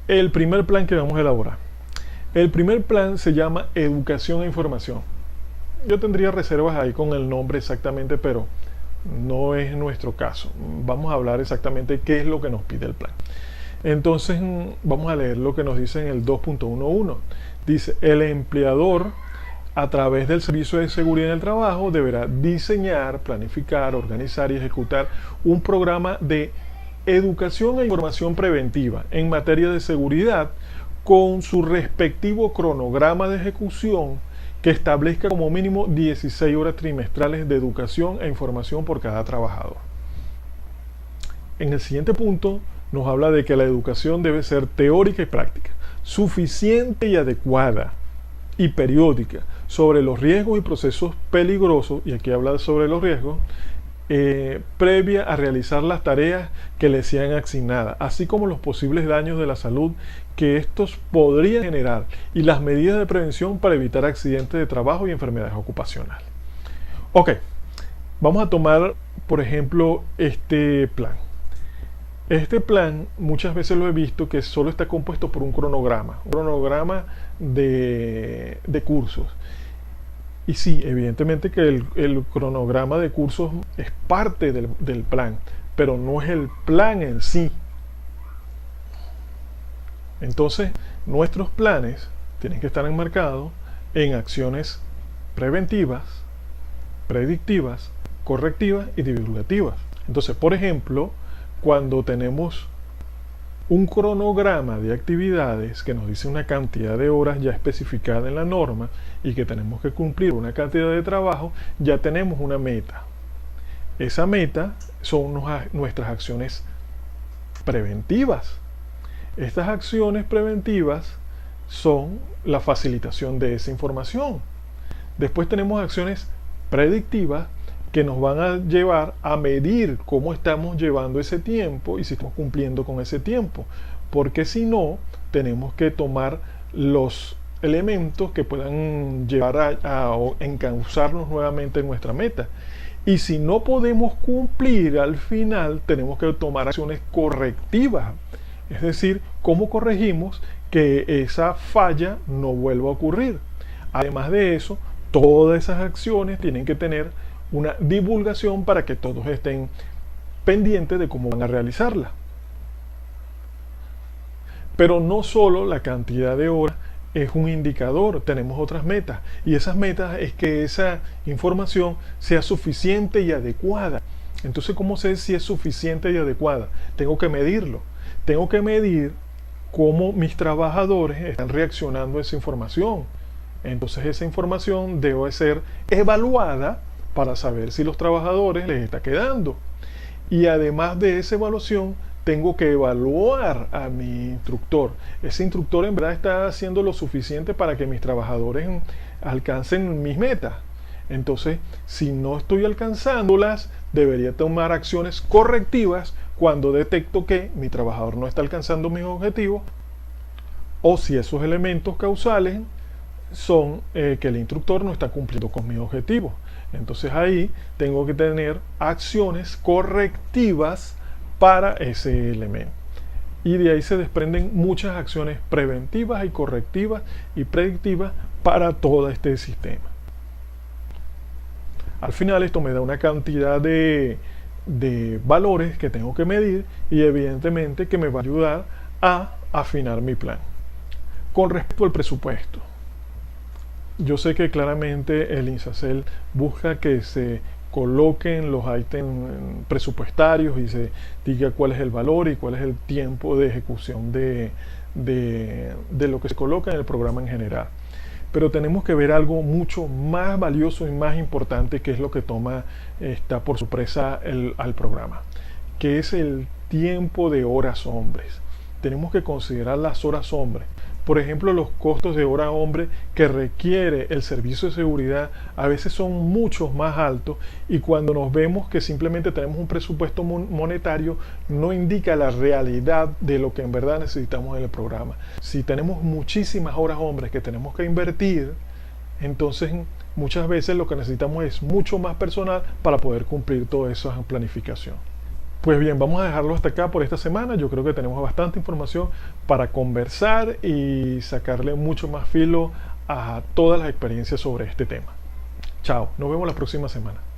el primer plan que vamos a elaborar. El primer plan se llama Educación e Información. Yo tendría reservas ahí con el nombre exactamente, pero no es nuestro caso. Vamos a hablar exactamente qué es lo que nos pide el plan. Entonces vamos a leer lo que nos dice en el 2.11. Dice, el empleador a través del Servicio de Seguridad en el Trabajo deberá diseñar, planificar, organizar y ejecutar un programa de educación e información preventiva en materia de seguridad con su respectivo cronograma de ejecución que establezca como mínimo 16 horas trimestrales de educación e información por cada trabajador. En el siguiente punto nos habla de que la educación debe ser teórica y práctica, suficiente y adecuada y periódica sobre los riesgos y procesos peligrosos, y aquí habla sobre los riesgos, previa a realizar las tareas que le sean asignadas, así como los posibles daños de la salud que estos podrían generar y las medidas de prevención para evitar accidentes de trabajo y enfermedades ocupacionales. Ok, vamos a tomar, por ejemplo, este plan. Este plan muchas veces lo he visto que solo está compuesto por un cronograma de cursos. Y sí, evidentemente que el cronograma de cursos es parte del plan, pero no es el plan en sí. Entonces, nuestros planes tienen que estar enmarcados en acciones preventivas, predictivas, correctivas y divulgativas. Entonces, por ejemplo, cuando tenemos un cronograma de actividades que nos dice una cantidad de horas ya especificada en la norma y que tenemos que cumplir una cantidad de trabajo, ya tenemos una meta. Esa meta son nuestras acciones preventivas. Estas acciones preventivas son la facilitación de esa información. Después tenemos acciones predictivas que nos van a llevar a medir cómo estamos llevando ese tiempo y si estamos cumpliendo con ese tiempo. Porque si no, tenemos que tomar los elementos que puedan llevar a encauzarnos nuevamente en nuestra meta. Y si no podemos cumplir al final, tenemos que tomar acciones correctivas. Es decir, cómo corregimos que esa falla no vuelva a ocurrir. Además de eso, todas esas acciones tienen que tener una divulgación para que todos estén pendientes de cómo van a realizarla. Pero no solo la cantidad de horas es un indicador, tenemos otras metas, y esas metas es que esa información sea suficiente y adecuada. Entonces, ¿cómo sé si es suficiente y adecuada? Tengo que medirlo. Tengo que medir cómo mis trabajadores están reaccionando a esa información. Entonces, esa información debe ser evaluada para saber si los trabajadores les está quedando. Y además de esa evaluación, tengo que evaluar a mi instructor. Ese instructor en verdad está haciendo lo suficiente para que mis trabajadores alcancen mis metas. Entonces, si no estoy alcanzándolas, debería tomar acciones correctivas cuando detecto que mi trabajador no está alcanzando mis objetivos, o si esos elementos causales son que el instructor no está cumpliendo con mis objetivos. Entonces ahí tengo que tener acciones correctivas para ese elemento. Y de ahí se desprenden muchas acciones preventivas y correctivas y predictivas para todo este sistema. Al final esto me da una cantidad de valores que tengo que medir y evidentemente que me va a ayudar a afinar mi plan. Con respecto al presupuesto, yo sé que claramente el INSACEL busca que se coloquen los ítems presupuestarios y se diga cuál es el valor y cuál es el tiempo de ejecución de lo que se coloca en el programa en general. Pero tenemos que ver algo mucho más valioso y más importante, que es lo que está por sorpresa al programa, que es el tiempo de horas hombres. Tenemos que considerar las horas hombres. Por ejemplo, los costos de hora hombre que requiere el servicio de seguridad a veces son mucho más altos, y cuando nos vemos que simplemente tenemos un presupuesto monetario, no indica la realidad de lo que en verdad necesitamos en el programa. Si tenemos muchísimas horas hombres que tenemos que invertir, entonces muchas veces lo que necesitamos es mucho más personal para poder cumplir toda esa planificación. Pues bien, vamos a dejarlo hasta acá por esta semana. Yo creo que tenemos bastante información para conversar y sacarle mucho más filo a todas las experiencias sobre este tema. Chao, nos vemos la próxima semana.